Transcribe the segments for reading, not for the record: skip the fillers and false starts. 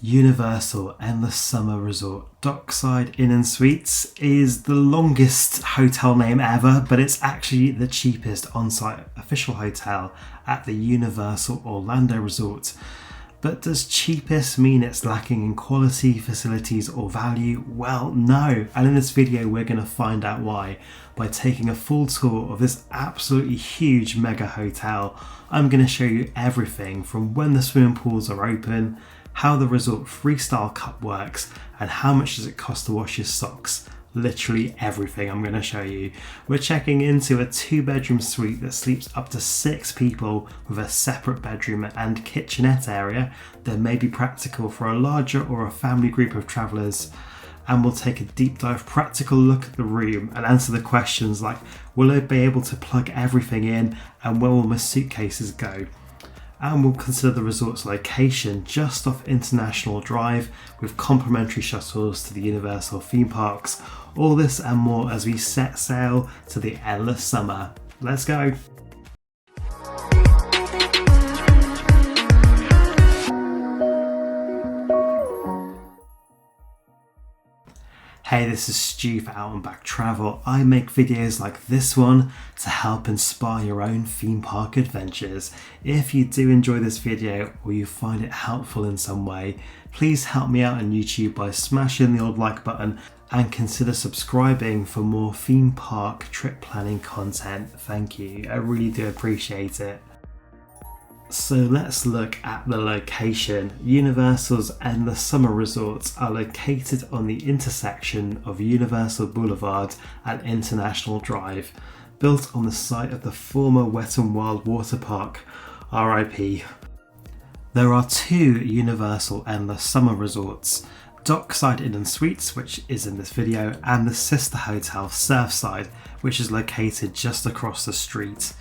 Universal Endless Summer Resort Dockside Inn and Suites is the longest hotel name ever, but it's actually the cheapest on-site official hotel at the Universal Orlando Resort. But does cheapest mean it's lacking in quality, facilities or value? Well, no. And in this video we're going to find out why by taking a full tour of this absolutely huge mega hotel. I'm going to show you everything from when the swimming pools are open, how the resort Freestyle cup works, and how much does it cost to wash your socks. Literally everything I'm going to show you. We're checking into a 2-bedroom suite that sleeps up to 6 people with a separate bedroom and kitchenette area that may be practical for a larger or a family group of travellers. And we'll take a deep dive practical look at the room and answer the questions like, will I be able to plug everything in, and where will my suitcases go? And we'll consider the resort's location just off International Drive with complimentary shuttles to the Universal theme parks. All this and more as we set sail to the endless summer. Let's go! Hey, this is Stu for Out and Back Travel. I make videos like this one to help inspire your own theme park adventures. If you do enjoy this video or you find it helpful in some way, please help me out on YouTube by smashing the old like button and consider subscribing for more theme park trip planning content. Thank you, I really do appreciate it. So let's look at the location. Universal's Endless Summer Resorts are located on the intersection of Universal Boulevard and International Drive, built on the site of the former Wet n Wild Water Park, RIP. There are 2 Universal Endless Summer Resorts, Dockside Inn and Suites, which is in this video, and the sister hotel Surfside, which is located just across the street.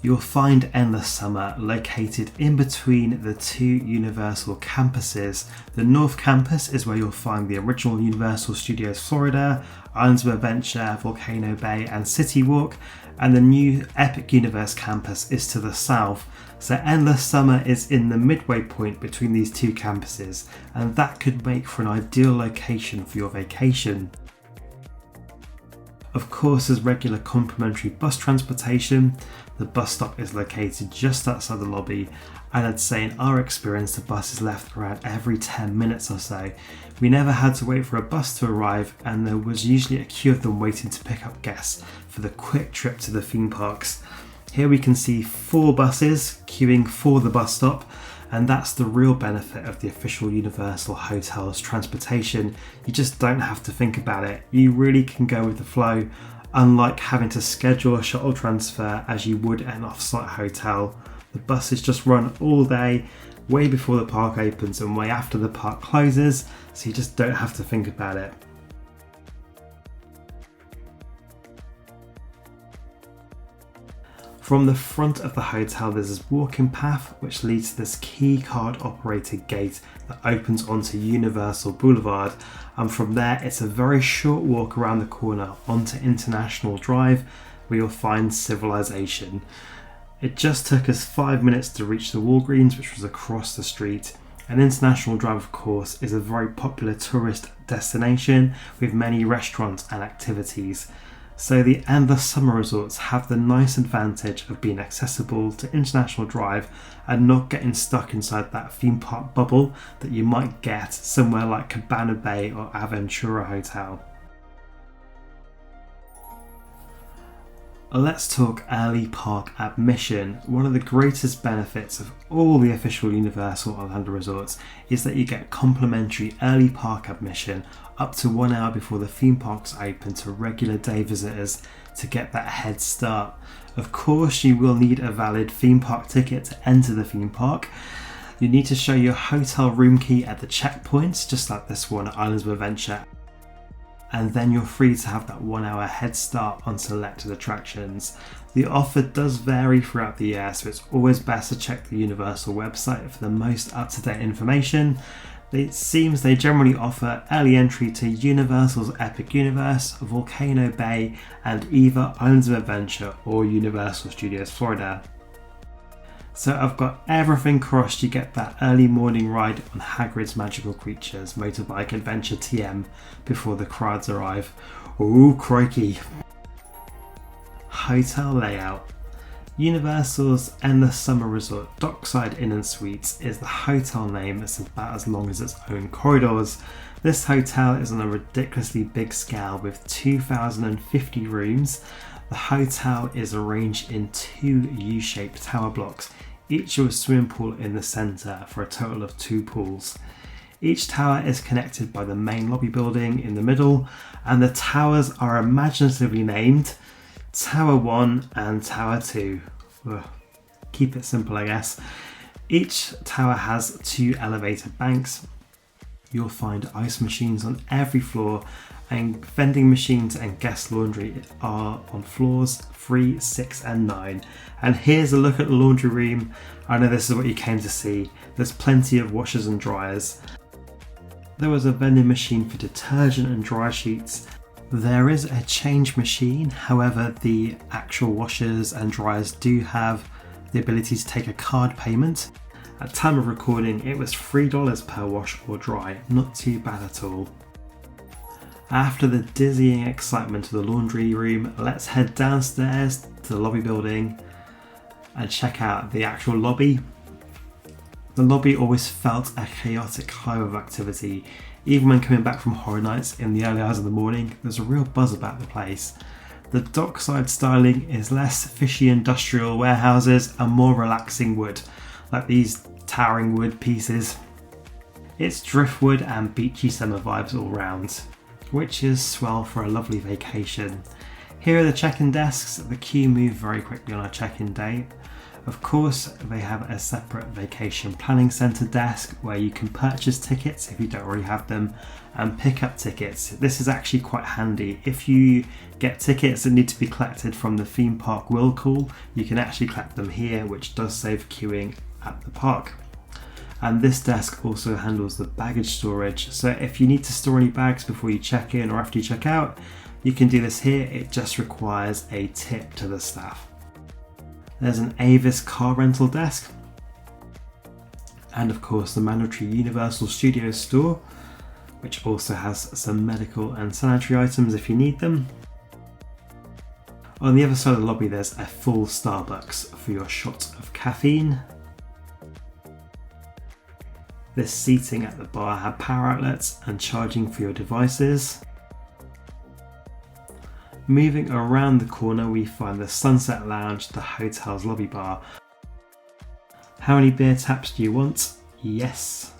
You'll find Endless Summer located in between the 2 Universal campuses. The North Campus is where you'll find the original Universal Studios Florida, Islands of Adventure, Volcano Bay and City Walk, and the new Epic Universe campus is to the south. So Endless Summer is in the midway point between these 2 campuses, and that could make for an ideal location for your vacation. Of course, there's regular complimentary bus transportation. The bus stop is located just outside the lobby, and I'd say in our experience the bus is left around every 10 minutes or so. We never had to wait for a bus to arrive, and there was usually a queue of them waiting to pick up guests for the quick trip to the theme parks. Here we can see 4 buses queuing for the bus stop, and that's the real benefit of the official Universal Hotels transportation. You just don't have to think about it. You really can go with the flow, unlike having to schedule a shuttle transfer as you would at an off-site hotel. The buses just run all day, way before the park opens and way after the park closes, so you just don't have to think about it. From the front of the hotel there's this walking path which leads to this key card operated gate that opens onto Universal Boulevard, and from there it's a very short walk around the corner onto International Drive where you'll find Civilization. It just took us 5 minutes to reach the Walgreens, which was across the street. And International Drive, of course, is a very popular tourist destination with many restaurants and activities. So the Endless Summer Resorts have the nice advantage of being accessible to International Drive and not getting stuck inside that theme park bubble that you might get somewhere like Cabana Bay or Aventura Hotel. Let's talk early park admission. One of the greatest benefits of all the official Universal Orlando resorts is that you get complimentary early park admission up to 1 hour before the theme parks open to regular day visitors to get that head start. Of course, you will need a valid theme park ticket to enter the theme park. You need to show your hotel room key at the checkpoints, just like this one at Islands of Adventure. And then you're free to have that 1 hour head start on selected attractions. The offer does vary throughout the year, so it's always best to check the Universal website for the most up-to-date information. It seems they generally offer early entry to Universal's Epic Universe, Volcano Bay, and either Islands of Adventure or Universal Studios Florida. So I've got everything crossed. You get that early morning ride on Hagrid's Magical Creatures Motorbike Adventure TM before the crowds arrive. Ooh, crikey. Hotel layout. Universal's Endless Summer Resort Dockside Inn and Suites is the hotel name. It's about as long as its own corridors. This hotel is on a ridiculously big scale with 2,050 rooms. The hotel is arranged in 2 U-shaped tower blocks, each with a swimming pool in the centre for a total of 2 pools. Each tower is connected by the main lobby building in the middle, and the towers are imaginatively named Tower 1 and Tower 2. Ugh. Keep it simple, I guess. Each tower has 2 elevated banks. You'll find ice machines on every floor, and vending machines and guest laundry are on floors 3, 6 and 9. And here's a look at the laundry room. I know this is what you came to see. There's plenty of washers and dryers. There was a vending machine for detergent and dry sheets. There is a change machine, however the actual washers and dryers do have the ability to take a card payment. At time of recording it was $3 per wash or dry, not too bad at all. After the dizzying excitement of the laundry room, let's head downstairs to the lobby building and check out the actual lobby. The lobby always felt a chaotic hive of activity. Even when coming back from horror nights in the early hours of the morning, there's a real buzz about the place. The dockside styling is less fishy industrial warehouses and more relaxing wood, like these towering wood pieces. It's driftwood and beachy summer vibes all round, which is swell for a lovely vacation. Here are the check-in desks. The queue moved very quickly on our check-in day. Of course, they have a separate vacation planning centre desk where you can purchase tickets if you don't already have them and pick up tickets. This is actually quite handy. If you get tickets that need to be collected from the theme park will call, you can actually collect them here, which does save queuing at the park. And this desk also handles the baggage storage. So if you need to store any bags before you check in or after you check out, you can do this here. It just requires a tip to the staff. There's an Avis car rental desk, and of course the mandatory Universal Studios store, which also has some medical and sanitary items if you need them. On the other side of the lobby there's a full Starbucks for your shot of caffeine. This seating at the bar had power outlets and charging for your devices. Moving around the corner we find the Sunset Lounge, the hotel's lobby bar. How many beer taps do you want? Yes.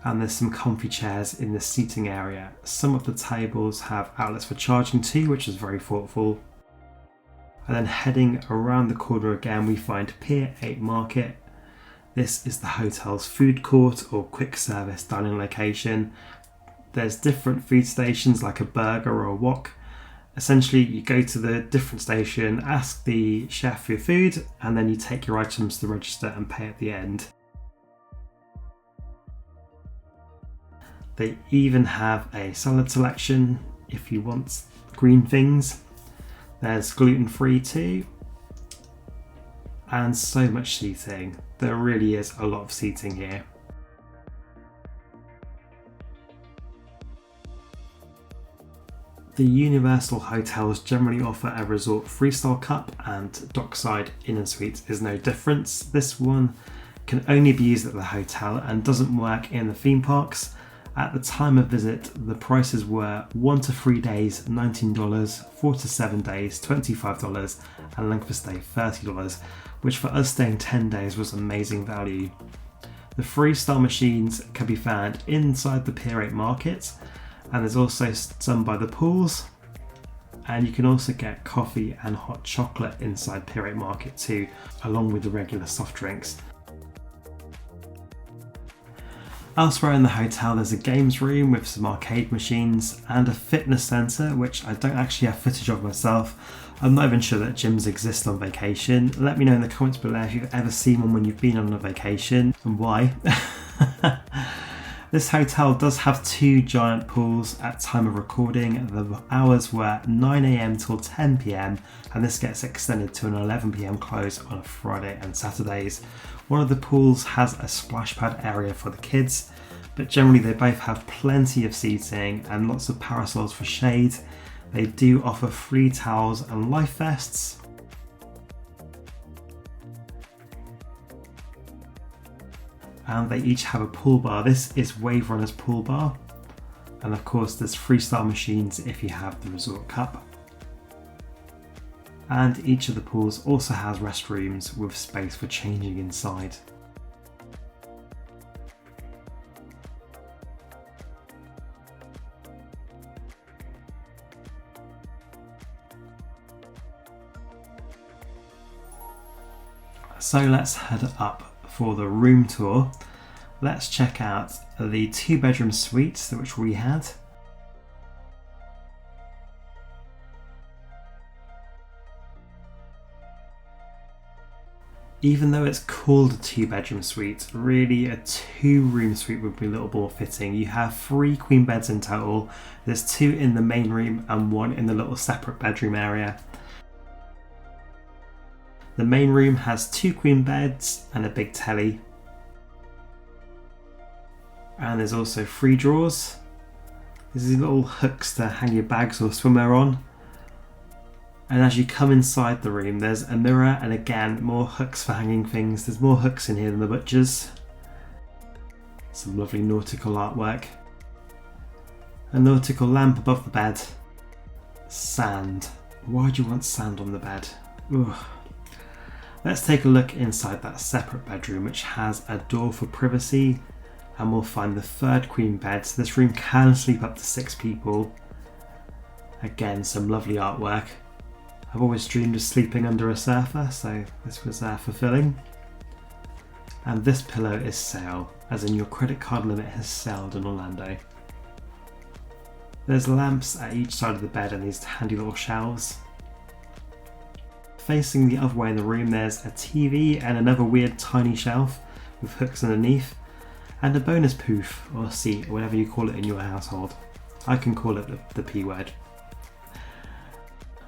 And there's some comfy chairs in the seating area. Some of the tables have outlets for charging too, which is very thoughtful. And then heading around the corner again we find Pier 8 Market. This is the hotel's food court or quick service dining location. There's different food stations like a burger or a wok. Essentially you go to the different station, ask the chef for your food, and then you take your items to the register and pay at the end. They even have a salad selection if you want green things. There's gluten-free too. And so much seating. There really is a lot of seating here. The Universal hotels generally offer a resort Freestyle cup, and Dockside Inn and Suites is no difference. This one can only be used at the hotel and doesn't work in the theme parks. At the time of visit, the prices were 1 to 3 days $19, 4 to 7 days $25, and length of stay $30, which for us staying 10 days was amazing value. The Freestyle machines can be found inside the Pier 8 Market, and there's also some by the pools, and you can also get coffee and hot chocolate inside Pier 8 Market too, along with the regular soft drinks. Elsewhere in the hotel there's a games room with some arcade machines and a fitness centre, which I don't actually have footage of myself. I'm not even sure that gyms exist on vacation. Let me know in the comments below if you've ever seen one when you've been on a vacation and why. This hotel does have 2 giant pools at time of recording. The hours were 9 AM till 10 PM, and this gets extended to an 11 PM close on a Friday and Saturdays. One of the pools has a splash pad area for the kids, but generally they both have plenty of seating and lots of parasols for shade. They do offer free towels and life vests. And they each have a pool bar. This is Wave Runner's pool bar. And of course there's Freestyle machines if you have the Resort Cup. And each of the pools also has restrooms with space for changing inside. So let's head up for the room tour. Let's check out the 2-bedroom suites which we had. Even though it's called a 2-bedroom suite, really a 2-room suite would be a little more fitting. You have 3 queen beds in total. There's 2 in the main room and 1 in the little separate bedroom area. The main room has 2 queen beds and a big telly. And there's also 3 drawers. There's these little hooks to hang your bags or swimwear on. And as you come inside the room, there's a mirror and again, more hooks for hanging things. There's more hooks in here than the butcher's. Some lovely nautical artwork. A nautical lamp above the bed. Sand. Why do you want sand on the bed? Ugh. Let's take a look inside that separate bedroom, which has a door for privacy, and we'll find the 3rd queen bed. So this room can sleep up to 6 people. Again, some lovely artwork. I've always dreamed of sleeping under a surfer, so this was fulfilling. And this pillow is sail, as in your credit card limit has sailed in Orlando. There's lamps at each side of the bed and these handy little shelves. Facing the other way in the room, there's a TV and another weird tiny shelf with hooks underneath, and a bonus poof or seat, or whatever you call it in your household. I can call it the P word.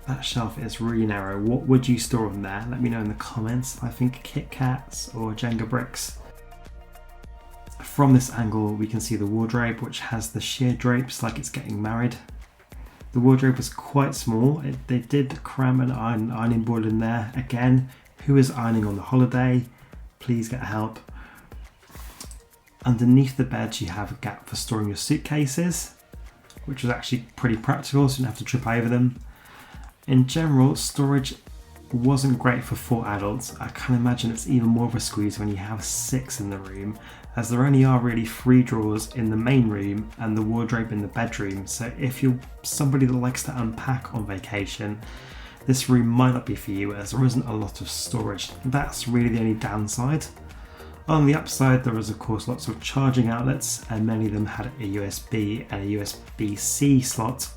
That shelf is really narrow. What would you store on there? Let me know in the comments. I think Kit Kats or Jenga bricks. From this angle we can see the wardrobe, which has the sheer drapes like it's getting married. The wardrobe was quite small. They did cram an ironing board in there. Again, who is ironing on the holiday? Please get help. Underneath the bed you have a gap for storing your suitcases, which was actually pretty practical, so you don't have to trip over them. In general, storage wasn't great for 4 adults. I can imagine it's even more of a squeeze when you have 6 in the room, as there only are really 3 drawers in the main room and the wardrobe in the bedroom. So if you're somebody that likes to unpack on vacation, this room might not be for you, as there isn't a lot of storage. That's really the only downside. On the upside, there was of course lots of charging outlets, and many of them had a USB and a USB-C slot.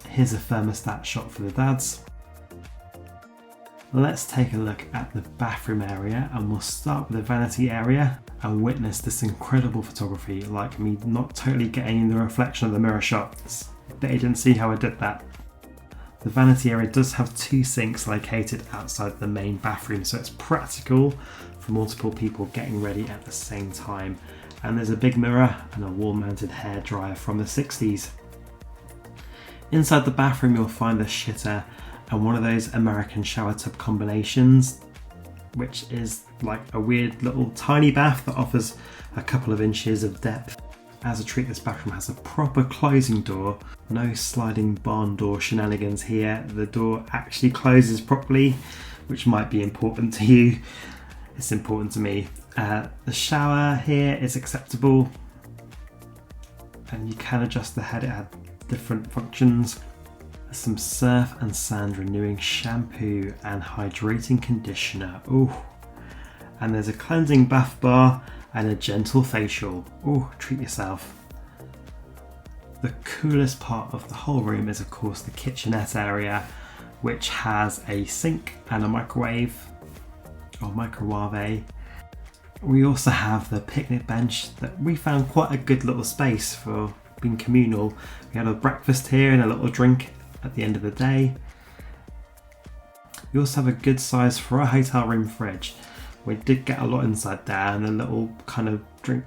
Here's a thermostat shot for the dads. Let's take a look at the bathroom area, and we'll start with the vanity area and witness this incredible photography, like me not totally getting the reflection of the mirror shots. They didn't see how I did that. The vanity area does have 2 sinks located outside the main bathroom, so it's practical for multiple people getting ready at the same time. And there's a big mirror and a wall-mounted hairdryer from the 60s. Inside the bathroom you'll find the shitter and one of those American shower tub combinations, which is like a weird little tiny bath that offers a couple of inches of depth. As a treat, this bathroom has a proper closing door, no sliding barn door shenanigans here. The door actually closes properly, which might be important to you. It's important to me. The shower here is acceptable, and you can adjust the head. It had different functions. There's some surf and sand renewing shampoo and hydrating conditioner. Ooh. And there's a cleansing bath bar and a gentle facial. Ooh, treat yourself. The coolest part of the whole room is of course the kitchenette area, which has a sink and a microwave. or microwave. We also have the picnic bench that we found quite a good little space for being communal. We had a breakfast here and a little drink at the end of the day. We also have a good size for a hotel room fridge. We did get a lot inside there, and the little kind of drink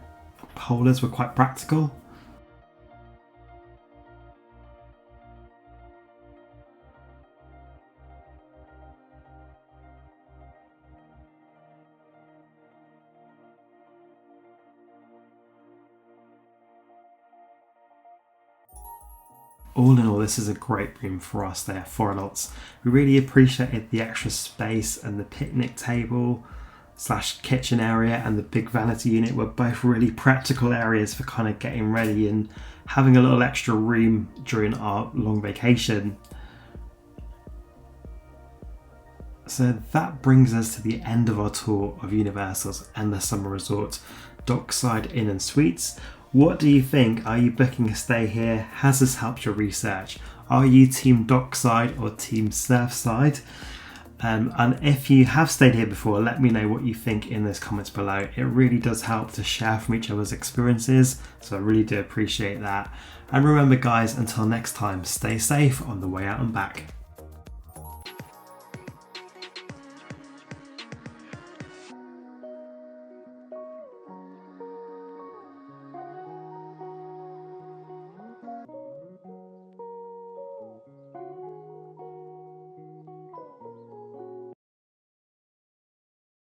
holders were quite practical. All in all, this is a great room for us there, 4 adults. We really appreciated the extra space, and the picnic table / kitchen area and the big vanity unit were both really practical areas for kind of getting ready and having a little extra room during our long vacation. So that brings us to the end of our tour of Universal's Endless Summer Resort, Dockside Inn and Suites. What do you think? Are you booking a stay here? Has this helped your research? Are you team Dockside or team Surfside? And if you have stayed here before, let me know what you think in those comments below. It really does help to share from each other's experiences, so I really do appreciate that. And remember guys, until next time, stay safe on the way out and back.